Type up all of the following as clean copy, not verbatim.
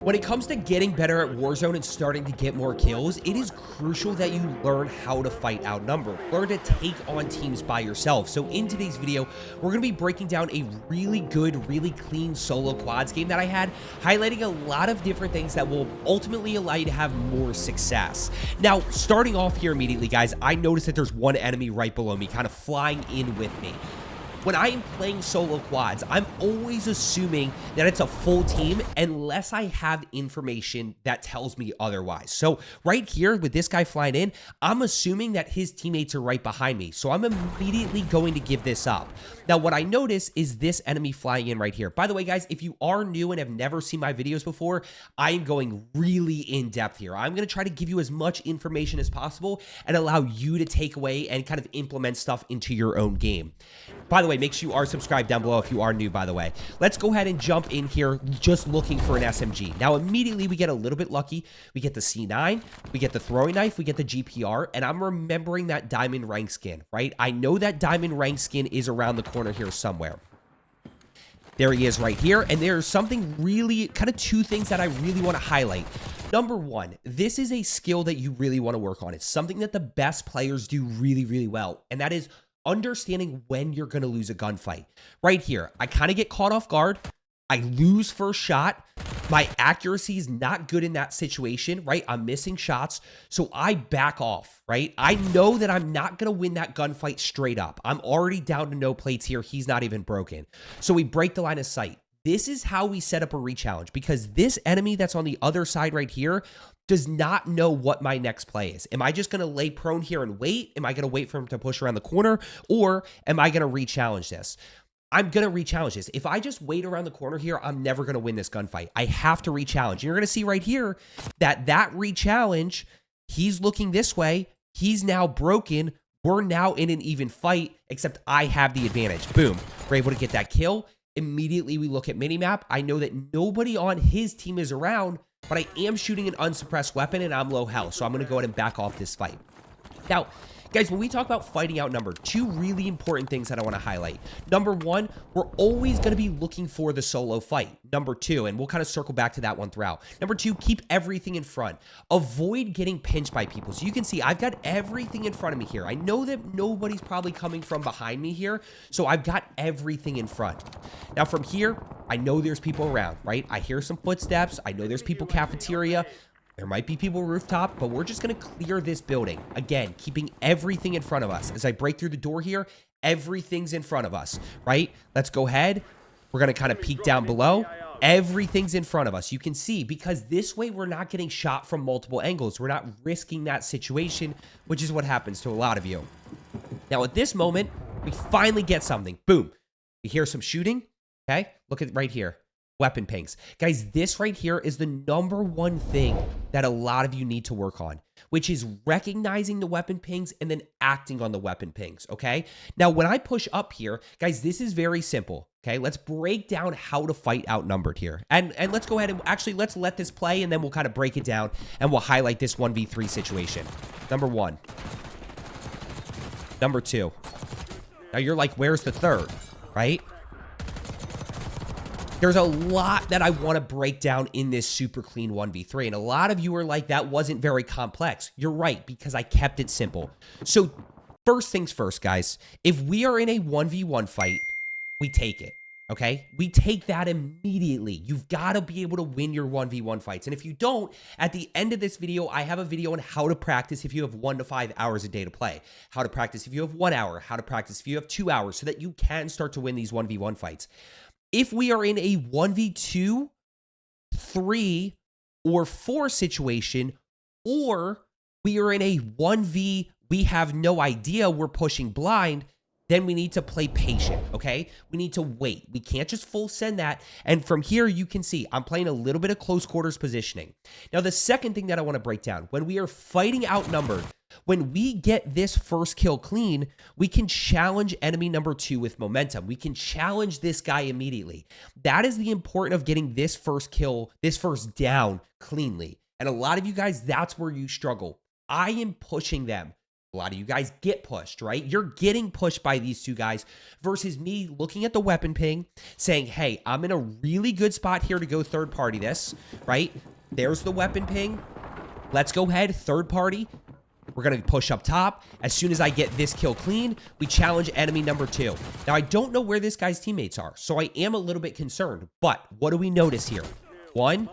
When it comes to getting better at Warzone and starting to get more kills, it is crucial that you learn how to fight outnumbered. Learn to take on teams by yourself. So in today's video, we're going to be breaking down a really good, really clean solo quads game that I had, highlighting a lot of different things that will ultimately allow you to have more success. Now, starting off here immediately, guys, I noticed that there's one enemy right below me, kind of flying in with me. When I am playing solo quads, I'm always assuming that it's a full team unless I have information that tells me otherwise. So right here with this guy flying in, I'm assuming that his teammates are right behind me. So I'm immediately going to give this up. Now, what I notice is this enemy flying in right here. By the way, guys, if you are new and have never seen my videos before, I am going really in depth here. I'm going to try to give you as much information as possible and allow you to take away and kind of implement stuff into your own game. By the way, make sure you are subscribed down below if you are new, by the way. Let's go ahead and jump in here just looking for an SMG. Now, immediately we get a little bit lucky. We get the C9, we get the throwing knife, we get the GPR, and I'm remembering that diamond rank skin, right? I know that diamond rank skin is around the corner here somewhere. There he is right here, and there's something really, kind of two things that I really want to highlight. Number one, this is a skill that you really want to work on. It's something that the best players do really, really well, and that is understanding when you're going to lose a gunfight. Right here, I kind of get caught off guard. I lose first shot. My accuracy is not good in that situation, right? I'm missing shots, so I back off, right? I know that I'm not going to win that gunfight straight up. I'm already down to no plates here. He's not even broken. So we break the line of sight. This is how we set up a re-challenge, because this enemy that's on the other side right here does not know what my next play is. Am I just going to lay prone here and wait? Am I going to wait for him to push around the corner? Or am I going to re-challenge this? I'm going to re-challenge this. If I just wait around the corner here, I'm never going to win this gunfight. I have to re-challenge. You're going to see right here that re-challenge, he's looking this way. He's now broken. We're now in an even fight, except I have the advantage. Boom. We're able to get that kill. Immediately, we look at minimap. I know that nobody on his team is around, but I am shooting an unsuppressed weapon, and I'm low health, so I'm going to go ahead and back off this fight. Now, guys, when we talk about fighting outnumbered, two really important things that I want to highlight. Number one, we're always going to be looking for the solo fight. Number two, and we'll kind of circle back to that one throughout. Number two, keep everything in front. Avoid getting pinched by people. So you can see I've got everything in front of me here. I know that nobody's probably coming from behind me here, so I've got everything in front. Now from here, I know there's people around, right? I hear some footsteps. I know there's people cafeteria. There might be people rooftop, but we're just going to clear this building. Again, keeping everything in front of us. As I break through the door here, everything's in front of us, right? Let's go ahead. We're going to kind of peek down below. Everything's in front of us. You can see, because this way we're not getting shot from multiple angles. We're not risking that situation, which is what happens to a lot of you. Now, at this moment, we finally get something. Boom. We hear some shooting. Okay, look at right here. Weapon pings. Guys, this right here is the number one thing that a lot of you need to work on, which is recognizing the weapon pings and then acting on the weapon pings, okay? Now, when I push up here, guys, this is very simple, okay? Let's break down how to fight outnumbered here. And let's go ahead and actually, let's let this play, and then we'll kind of break it down, and we'll highlight this 1v3 situation. Number one. Number two. Now, you're like, where's the third, right? There's a lot that I want to break down in this super clean 1v3. And a lot of you are like, that wasn't very complex. You're right, because I kept it simple. So first things first, guys. If we are in a 1v1 fight, we take it, okay? We take that immediately. You've got to be able to win your 1v1 fights. And if you don't, at the end of this video, I have a video on how to practice if you have 1 to 5 hours a day to play. How to practice if you have 1 hour. How to practice if you have 2 hours, so that you can start to win these 1v1 fights. If we are in a 1v2, 3, or 4 situation, or we are in a 1v, we have no idea, we're pushing blind, then we need to play patient, okay? We need to wait. We can't just full send that. And from here, you can see I'm playing a little bit of close quarters positioning. Now, the second thing that I want to break down, when we are fighting outnumbered, when we get this first kill clean, we can challenge enemy number 2 with momentum. We can challenge this guy immediately. That is the important of getting this first kill, this first down cleanly. And a lot of you guys, that's where you struggle. I am pushing them A lot of you guys get pushed, right? You're getting pushed by these two guys versus me looking at the weapon ping, saying, hey, I'm in a really good spot here to go third party this, right? There's the weapon ping. Let's go ahead, third party. We're going to push up top. As soon as I get this kill clean, we challenge enemy number 2. Now, I don't know where this guy's teammates are, so I am a little bit concerned. But what do we notice here? 1,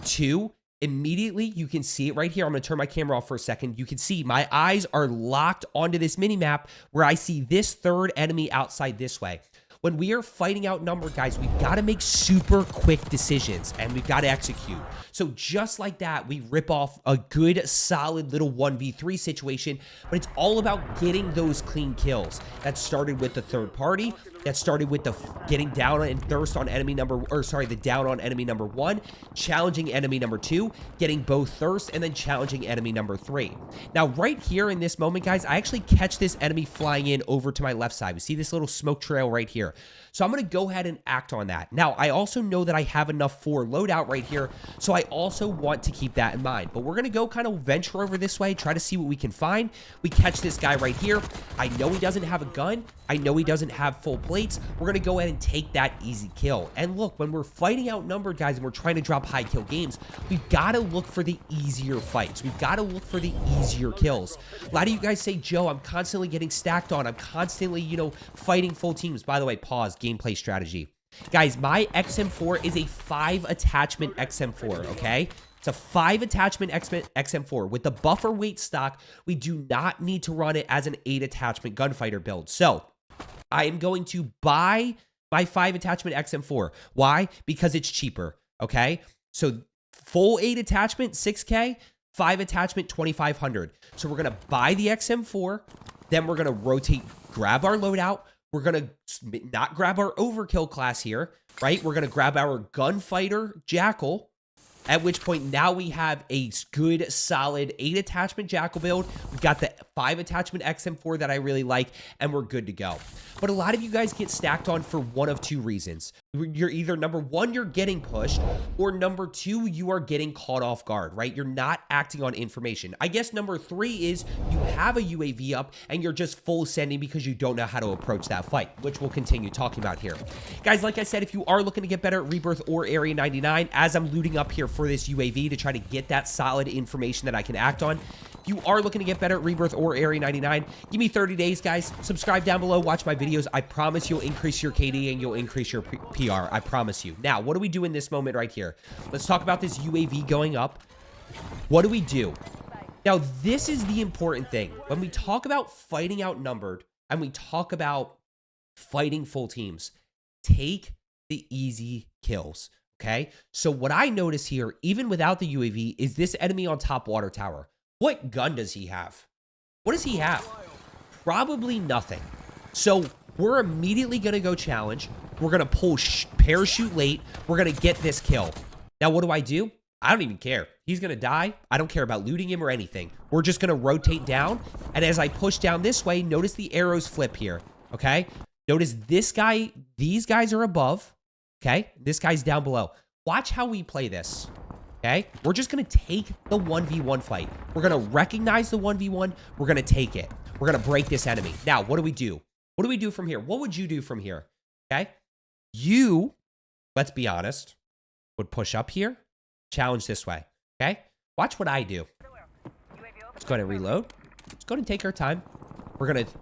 2, immediately, you can see it right here. I'm going to turn my camera off for a second. You can see my eyes are locked onto this mini-map where I see this third enemy outside this way. When we are fighting outnumbered, guys, we've got to make super quick decisions, and we've got to execute. So just like that, we rip off a good, solid little 1v3 situation, but it's all about getting those clean kills. That started with the third party. That started with the getting down and thirst on enemy number, or sorry, the down on enemy number 1, challenging enemy number 2, getting both thirst, and then challenging enemy number 3. Now, right here in this moment, guys, I actually catch this enemy flying in over to my left side. We see this little smoke trail right here. So I'm going to go ahead and act on that. Now, I also know that I have enough for loadout right here, so I also want to keep that in mind. But we're going to go kind of venture over this way, try to see what we can find. We catch this guy right here. I know he doesn't have a gun. I know he doesn't have full plates. We're going to go ahead and take that easy kill. And look, when we're fighting outnumbered, guys, and we're trying to drop high kill games, we've got to look for the easier fights. We've got to look for the easier kills. A lot of you guys say, Joe, I'm constantly getting stacked on. I'm constantly, you know, fighting full teams. By the way, pause, gameplay strategy. Guys, my XM4 is a 5 attachment XM4, okay? It's a 5 attachment XM4. With the buffer weight stock, we do not need to run it as an 8 attachment gunfighter build. So I am going to buy my 5 attachment XM4. Why? Because it's cheaper, okay? So full 8 attachment, 6K, 5 attachment, 2,500. So we're going to buy the XM4, then we're going to rotate, grab our loadout. We're going to not grab our overkill class here, right? We're going to grab our gunfighter Jackal, at which point now we have a good, solid 8 attachment Jackal build. We've got the 5 attachment XM4 that I really like, and we're good to go. But a lot of you guys get stacked on for one of 2 reasons. You're either, number 1, you're getting pushed, or number 2, you are getting caught off guard, right? You're not acting on information. I guess number 3 is you have a UAV up, and you're just full sending because you don't know how to approach that fight, which we'll continue talking about here. Guys, like I said, if you are looking to get better at Rebirth or Area 99, as I'm looting up here for this UAV to try to get that solid information that I can act on, if you are looking to get better at Rebirth or Area 99, give me 30 days, guys. Subscribe down below. Watch my videos. I promise you'll increase your KD and you'll increase your PR. I promise you. Now, what do we do in this moment right here? Let's talk about this UAV going up. What do we do? Now, this is the important thing. When we talk about fighting outnumbered and we talk about fighting full teams, take the easy kills. Okay? So what I notice here, even without the UAV, is this enemy on top water tower. What gun does he have? What does he have? Probably nothing. So we're immediately going to go challenge. We're going to pull parachute late. We're going to get this kill. Now, what do? I don't even care. He's going to die. I don't care about looting him or anything. We're just going to rotate down. And as I push down this way, notice the arrows flip here. Okay? Notice this guy, these guys are above. Okay? This guy's down below. Watch how we play this. Okay? We're just going to take the 1v1 fight. We're going to recognize the 1v1. We're going to take it. We're going to break this enemy. Now, what do we do? What do we do from here? What would you do from here? Okay? You, let's be honest, would push up here, challenge this way. Okay? Watch what I do. Let's go ahead and reload. Let's go ahead and take our time. We're going to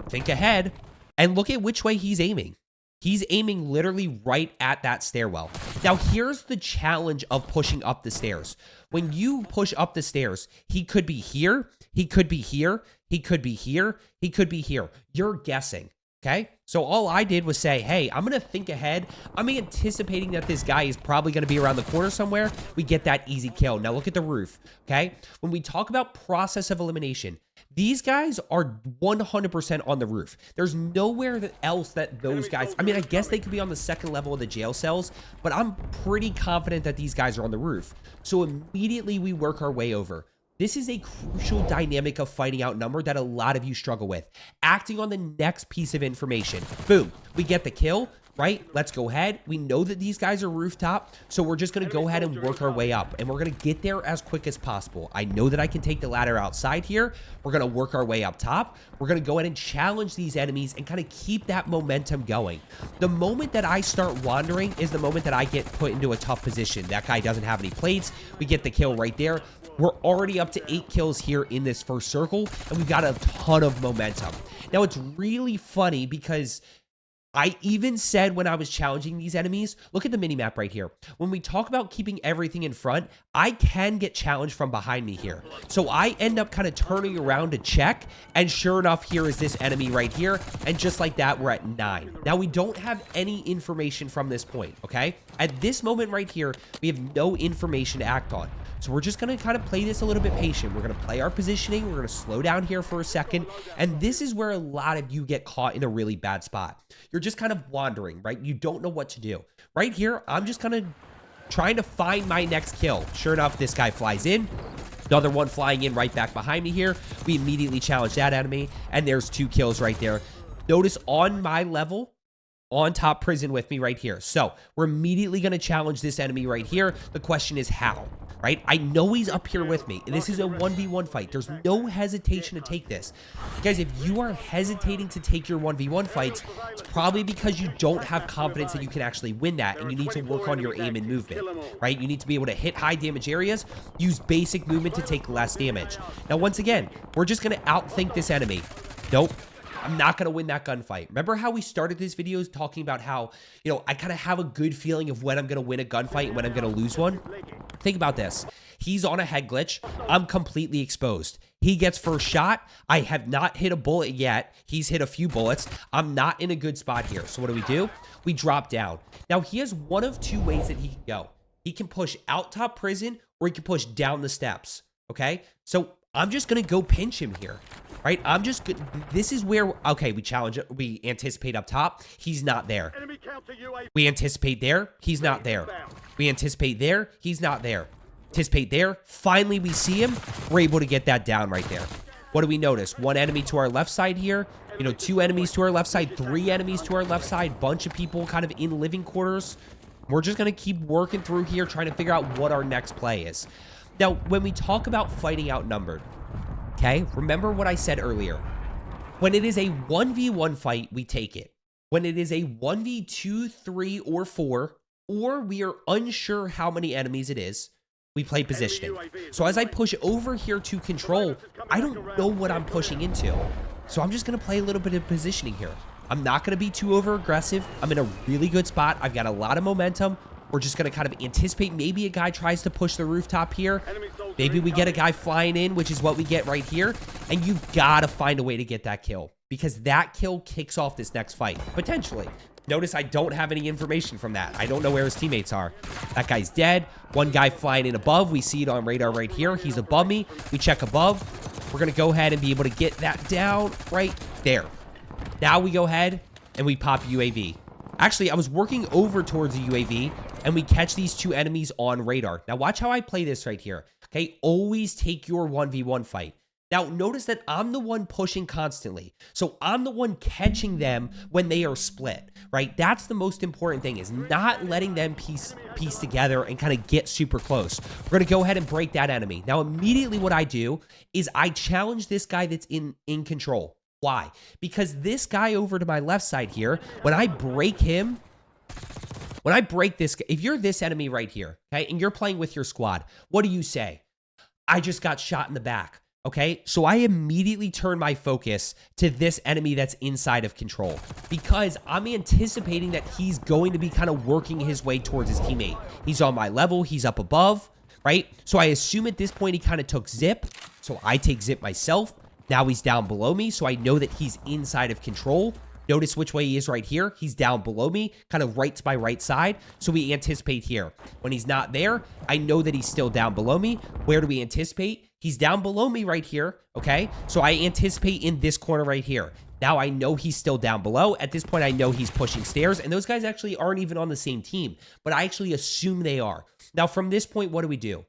think ahead and look at which way he's aiming. He's aiming literally right at that stairwell. Now, here's the challenge of pushing up the stairs. When you push up the stairs, he could be here, he could be here, he could be here, he could be here. You're guessing, okay? So all I did was say, hey, I'm going to think ahead. I'm anticipating that this guy is probably going to be around the corner somewhere. We get that easy kill. Now, look at the roof, okay? When we talk about process of elimination, these guys are 100% on the roof. There's nowhere else that those guys... I mean, I guess they could be on the second level of the jail cells, but I'm pretty confident that these guys are on the roof. So immediately we work our way over. This is a crucial dynamic of fighting outnumbered that a lot of you struggle with. Acting on the next piece of information. Boom. We get the kill. right? Let's go ahead. We know that these guys are rooftop, so we're just going to go ahead and work our way up, and we're going to get there as quick as possible. I know that I can take the ladder outside here. We're going to work our way up top. We're going to go ahead and challenge these enemies and kind of keep that momentum going. The moment that I start wandering is the moment that I get put into a tough position. That guy doesn't have any plates. We get the kill right there. We're already up to 8 kills here in this first circle, and we've got a ton of momentum. Now, it's really funny because I even said when I was challenging these enemies, look at the minimap right here. When we talk about keeping everything in front, I can get challenged from behind me here. So I end up kind of turning around to check, and sure enough, here is this enemy right here. And just like that, we're at 9. Now, we don't have any information from this point, okay? At this moment right here, we have no information to act on. So we're just going to kind of play this a little bit patient. We're going to play our positioning. We're going to slow down here for a second. And this is where a lot of you get caught in a really bad spot. You're just kind of wandering, right? You don't know what to do. Right here, I'm just kind of trying to find my next kill. Sure enough, this guy flies in. Another one flying in right back behind me here. We immediately challenge that enemy. And there's 2 kills right there. Notice on my level, on top prison with me right here. So we're immediately going to challenge this enemy right here. The question is how, right? I know he's up here with me. This is a 1v1 fight. There's no hesitation to take this. Guys, if you are hesitating to take your 1v1 fights, it's probably because you don't have confidence that you can actually win that, and you need to work on your aim and movement, right? You need to be able to hit high damage areas, use basic movement to take less damage. Now, once again, we're just going to outthink this enemy. Nope. I'm not going to win that gunfight. Remember how we started this video talking about how, you know, I kind of have a good feeling of when I'm going to win a gunfight and when I'm going to lose one? Think about this. He's on a head glitch. I'm completely exposed. He gets first shot. I have not hit a bullet yet. He's hit a few bullets. I'm not in a good spot here. So what do? We drop down. Now, he has one of 2 ways that he can go. He can push out top prison, or he can push down the steps. Okay? So I'm just going to go pinch him here. Right? I'm just good. This is where, okay, we challenge it. We anticipate up top. He's not there. We anticipate there. He's not there. We anticipate there. He's not there. Anticipate there. Finally, we see him. We're able to get that down right there. What do we notice? 1 enemy to our left side here. You know, 2 enemies to our left side. 3 enemies to our left side. Bunch of people kind of in living quarters. We're just going to keep working through here, trying to figure out what our next play is. Now, when we talk about fighting outnumbered, okay, remember what I said earlier. When it is a 1v1 fight, we take it. When it is a 1v2, 3, or 4, or we are unsure how many enemies it is, we play positioning. So as I push over here to control, I don't know what I'm pushing into. So I'm just going to play a little bit of positioning here. I'm not going to be too over aggressive. I'm in a really good spot. I've got a lot of momentum. We're just going to kind of anticipate maybe a guy tries to push the rooftop here. Maybe we get a guy flying in, which is what we get right here. And you've got to find a way to get that kill, because that kill kicks off this next fight, potentially. Notice I don't have any information from that. I don't know where his teammates are. That guy's dead. 1 guy flying in above. We see it on radar right here. He's above me. We check above. We're going to go ahead and be able to get that down right there. Now we go ahead and we pop UAV. Actually, I was working over towards the UAV, and we catch these 2 enemies on radar. Now, watch how I play this right here. Okay, always take your 1v1 fight. Now, notice that I'm the one pushing constantly. So I'm the one catching them when they are split, right? That's the most important thing, is not letting them piece together and kind of get super close. We're going to go ahead and break that enemy. Now, immediately what I do is I challenge this guy that's in control. Why? Because this guy over to my left side here, when I break him, when I break this, if you're this enemy right here, okay, and you're playing with your squad, what do you say? I just got shot in the back, okay? So I immediately turn my focus to this enemy that's inside of control, because I'm anticipating that he's going to be kind of working his way towards his teammate. He's on my level. He's up above, right? So I assume at this point he kind of took zip. So I take zip myself. Now he's down below me, so I know that he's inside of control. Notice which way he is right here. He's down below me, kind of right to my right side. So we anticipate here. When he's not there, I know that he's still down below me. Where do we anticipate? He's down below me right here, okay? So I anticipate in this corner right here. Now I know he's still down below. At this point, I know he's pushing stairs, and those guys actually aren't even on the same team, but I actually assume they are. Now, from this point, what do?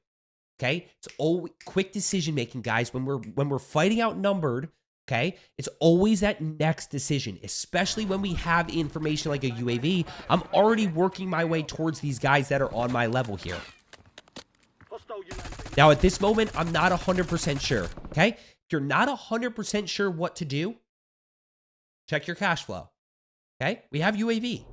Okay, it's all quick decision making, guys. When we're fighting outnumbered, okay? It's always that next decision, especially when we have information like a UAV. I'm already working my way towards these guys that are on my level here. Now, at this moment, I'm not 100% sure, okay? If you're not 100% sure what to do, check your cash flow, okay? We have UAV.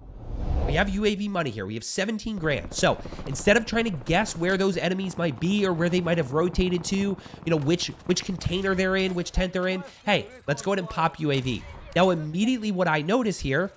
We have UAV money here. We have 17 grand. So instead of trying to guess where those enemies might be or where they might have rotated to, you know, which container they're in, which tent they're in, hey, let's go ahead and pop UAV. Now, immediately what I notice here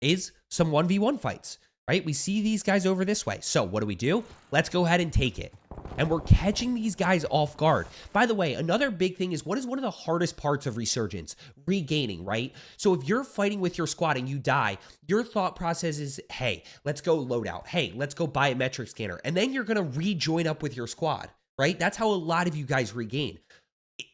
is some 1v1 fights, right? We see these guys over this way. So what do? Let's go ahead and take it. And we're catching these guys off guard. By the way, another big thing is, what is one of the hardest parts of Resurgence? Regaining, right? So if you're fighting with your squad and you die, your thought process is, hey, let's go Loadout. Hey, let's go biometric scanner. And then you're going to rejoin up with your squad, right? That's how a lot of you guys regain.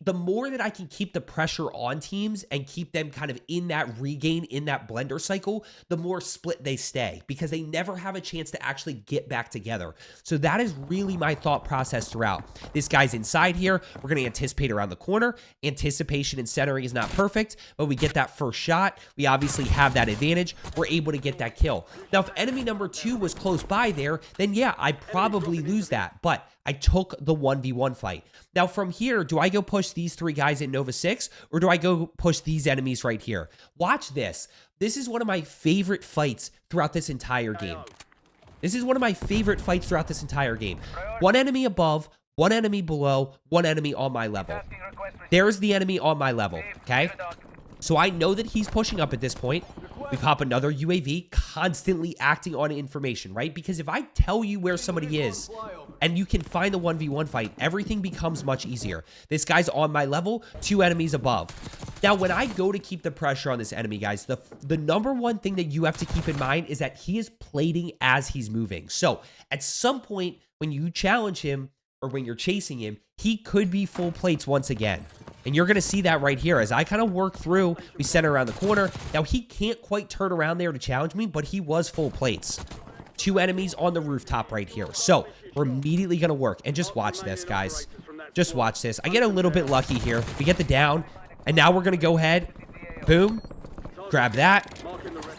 The more that I can keep the pressure on teams and keep them kind of in that regain, in that blender cycle, the more split they stay, because they never have a chance to actually get back together. So that is really my thought process throughout. This guy's inside here. We're going to anticipate around the corner. Anticipation and centering is not perfect, but we get that first shot. We obviously have that advantage. We're able to get that kill. Now, if enemy number 2 was close by there, then yeah, I probably lose that, but I took the 1v1 fight. Now from here, do I go push these 3 guys in Nova 6, or do I go push these enemies right here? Watch this. This is one of my favorite fights throughout this entire game. This is one of my favorite fights throughout this entire game. One enemy above, one enemy below, one enemy on my level. There's the enemy on my level, okay? So I know that he's pushing up at this point. We pop another UAV, constantly acting on information, right? Because if I tell you where somebody is and you can find the 1v1 fight, everything becomes much easier. This guy's on my level, 2 enemies above. Now, when I go to keep the pressure on this enemy, guys, the number one thing that you have to keep in mind is that he is plating as he's moving. So at some point when you challenge him or when you're chasing him, he could be full plates once again. And you're going to see that right here as I kind of work through. We center around the corner. Now, he can't quite turn around there to challenge me, but he was full plates. 2 enemies on the rooftop right here. So we're immediately going to work. And just watch this, guys. Just watch this. I get a little bit lucky here. We get the down. And now we're going to go ahead. Boom. Grab that.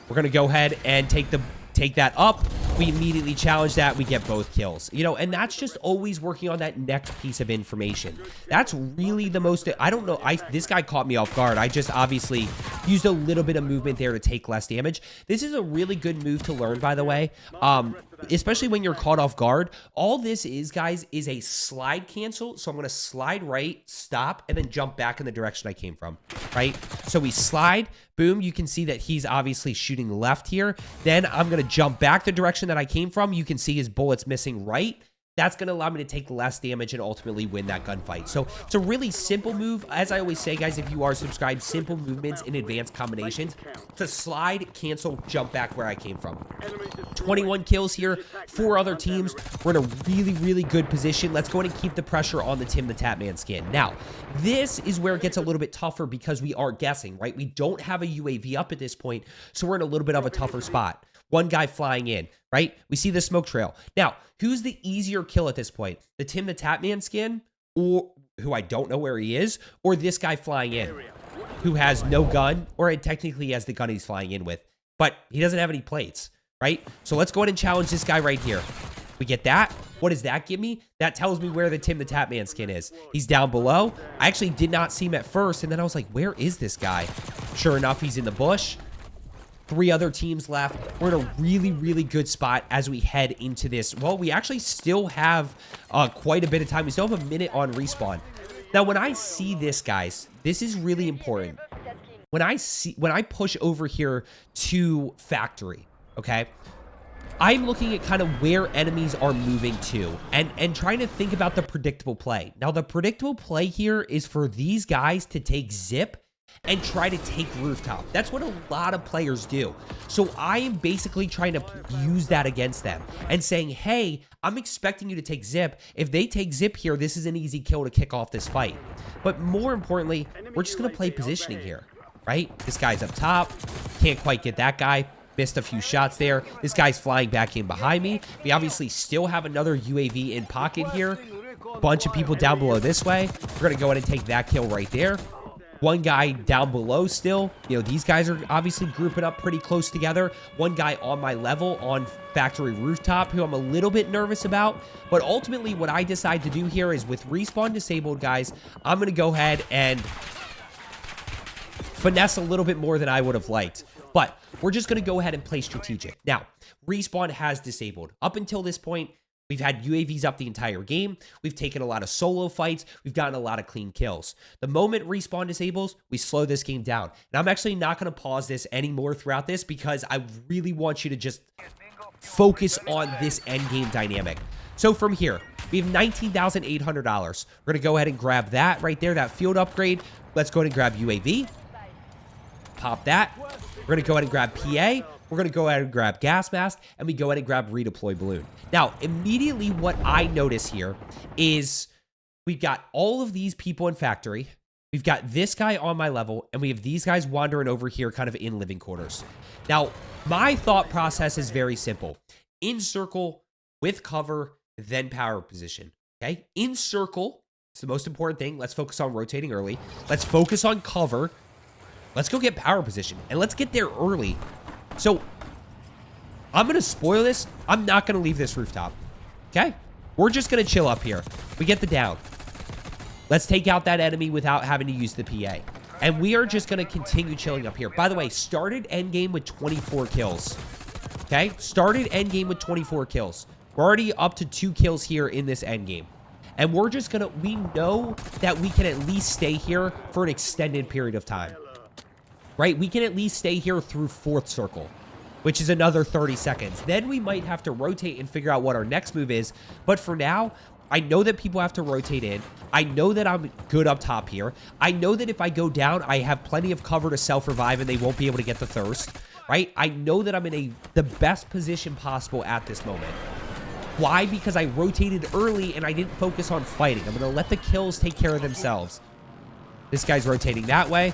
We're going to go ahead and take that up. We immediately challenge that. We get both kills, you know, and that's just always working on that next piece of information. That's really the most, I don't know. This guy caught me off guard. I just obviously used a little bit of movement there to take less damage. This is a really good move to learn, by the way. Especially when you're caught off guard. All this is, guys, is a slide cancel. So I'm going to slide right, stop, and then jump back in the direction I came from, right? So we slide, boom. You can see that he's obviously shooting left here. Then I'm going to jump back the direction that I came from. You can see his bullets missing right. That's going to allow me to take less damage and ultimately win that gunfight. So it's a really simple move. As I always say, guys, if you are subscribed, simple movements in advanced combinations to slide, cancel, jump back where I came from. 21 kills here, 4 other teams. We're in a really, really good position. Let's go ahead and keep the pressure on the Tim the Tatman skin. Now, this is where it gets a little bit tougher because we are guessing, right? We don't have a UAV up at this point, so we're in a little bit of a tougher spot. 1 guy flying in, right? We see the smoke trail. Now, who's the easier kill at this point? The Tim the Tatman skin, or who I don't know where he is, or this guy flying in, who has no gun, or technically has the gun he's flying in with, but he doesn't have any plates, right? So let's go ahead and challenge this guy right here. We get that. What does that give me? That tells me where the Tim the Tatman skin is. He's down below. I actually did not see him at first, and then I was like, where is this guy? Sure enough, he's in the bush. 3 other teams left. We're in a really, really good spot as we head into this. Well, we actually still have quite a bit of time. We still have a minute on respawn. Now, when I see this, guys, this is really important. When I push over here to factory, okay, I'm looking at kind of where enemies are moving to and trying to think about the predictable play. Now, the predictable play here is for these guys to take zip and try to take rooftop. That's what a lot of players do. So I am basically trying to use that against them and saying, hey, I'm expecting you to take zip. If they take zip here, this is an easy kill to kick off this fight. But more importantly, we're just going to play positioning here, right? This guy's up top. Can't quite get that guy. Missed a few shots there. This guy's flying back in behind me. We obviously still have another UAV in pocket here. Bunch of people down below this way. We're going to go ahead and take that kill right there. One guy down below still. You know, these guys are obviously grouping up pretty close together. One guy on my level on factory rooftop who I'm a little bit nervous about. But ultimately, what I decide to do here is with respawn disabled, guys, I'm going to go ahead and finesse a little bit more than I would have liked. But we're just going to go ahead and play strategic. Now, respawn has disabled. Up until this point, we've had UAVs up the entire game. We've taken a lot of solo fights. We've gotten a lot of clean kills. The moment respawn disables, we slow this game down. And I'm actually not going to pause this anymore throughout this because I really want you to just focus on this end game dynamic. So from here, we have $19,800. We're going to go ahead and grab that right there, that field upgrade. Let's go ahead and grab UAV. Pop that. We're going to go ahead and grab PA. We're going to go ahead and grab gas mask, and we go ahead and grab redeploy balloon. Now, immediately what I notice here is we've got all of these people in factory. We've got this guy on my level, and we have these guys wandering over here kind of in living quarters. Now, my thought process is very simple. In circle, with cover, then power position. Okay? In circle, it's the most important thing. Let's focus on rotating early. Let's focus on cover. Let's go get power position, and let's get there early. So, I'm going to spoil this. I'm not going to leave this rooftop. Okay? We're just going to chill up here. We get the down. Let's take out that enemy without having to use the PA. And we are just going to continue chilling up here. By the way, started endgame with 24 kills. Okay? Started endgame with 24 kills. We're already up to 2 kills here in this endgame. And we're just going to... We know that we can at least stay here for an extended period of time. Right? We can at least stay here through 4th circle, which is another 30 seconds. Then we might have to rotate and figure out what our next move is. But for now, I know that people have to rotate in. I know that I'm good up top here. I know that if I go down, I have plenty of cover to self-revive and they won't be able to get the thirst. Right? I know that I'm in the best position possible at this moment. Why? Because I rotated early and I didn't focus on fighting. I'm going to let the kills take care of themselves. This guy's rotating that way.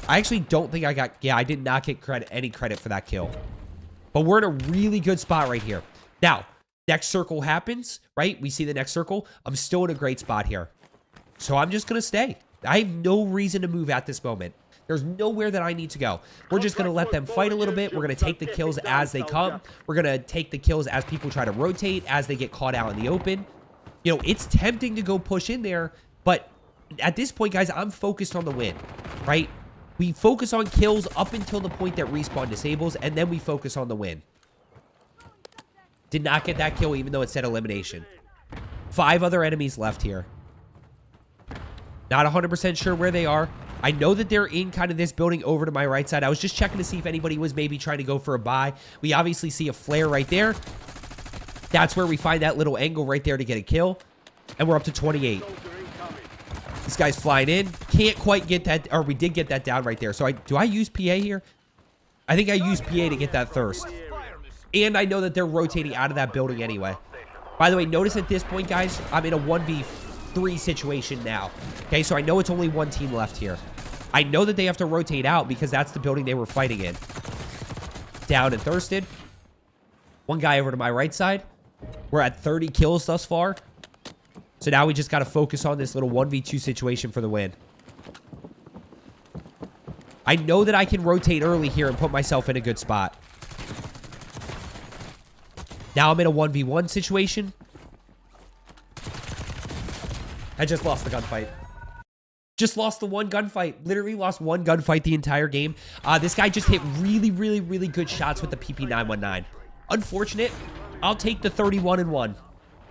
I actually don't think I got... Yeah, I did not get any credit for that kill. But we're in a really good spot right here. Now, next circle happens, right? We see the next circle. I'm still in a great spot here. So I'm just going to stay. I have no reason to move at this moment. There's nowhere that I need to go. We're just going to let them fight a little bit. We're going to take the kills as they come. We're going to take the kills as people try to rotate, as they get caught out in the open. You know, it's tempting to go push in there, but at this point, guys, I'm focused on the win, right? We focus on kills up until the point that respawn disables, and then we focus on the win. Did not get that kill, even though it said elimination. 5 other enemies left here. Not 100% sure where they are. I know that they're in kind of this building over to my right side. I was just checking to see if anybody was maybe trying to go for a buy. We obviously see a flare right there. That's where we find that little angle right there to get a kill. And we're up to 28. This guy's flying in. Can't quite get that, or we did get that down right there. So do I use PA here? I think I used PA to get that thirst. And I know that they're rotating out of that building anyway. By the way, notice at this point, guys, I'm in a 1v3 situation now. Okay, so I know it's only one team left here. I know that they have to rotate out because that's the building they were fighting in. Down and thirsted. One guy over to my right side. We're at 30 kills thus far. So now we just got to focus on this little 1v2 situation for the win. I know that I can rotate early here and put myself in a good spot. Now I'm in a 1v1 situation. I just lost the gunfight. Just lost the one gunfight. Literally lost one gunfight the entire game. This guy just hit really, really, really good shots with the PP919. Unfortunate. I'll take the 31-1.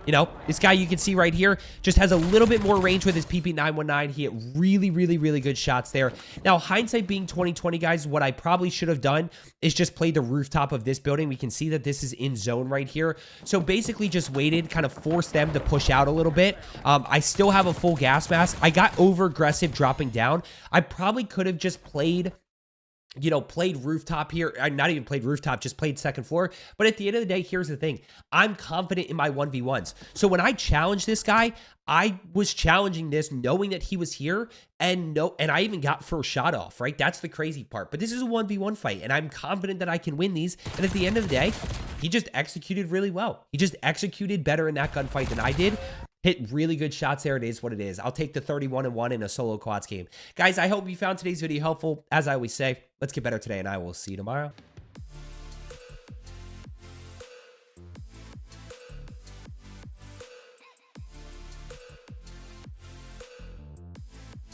You know, this guy you can see right here just has a little bit more range with his PP919. He hit really, really, really good shots there. Now, hindsight being 2020, guys, what I probably should have done is just play the rooftop of this building. We can see that this is in zone right here. So basically just waited, kind of forced them to push out a little bit. I still have a full gas mask. I got over aggressive dropping down. I probably could have just played... you know, played rooftop here. I not even played rooftop, just played second floor. But at the end of the day, here's the thing. I'm confident in my 1v1s. So when I challenged this guy, I was challenging this knowing that he was here and I even got first shot off, right? That's the crazy part. But this is a 1v1 fight and I'm confident that I can win these. And at the end of the day, he just executed really well. He just executed better in that gunfight than I did. hit really good shots there. It is what it is. I'll take the 31-1 in a solo quads game. Guys, I hope you found today's video helpful. As I always say, let's get better today, and I will see you tomorrow.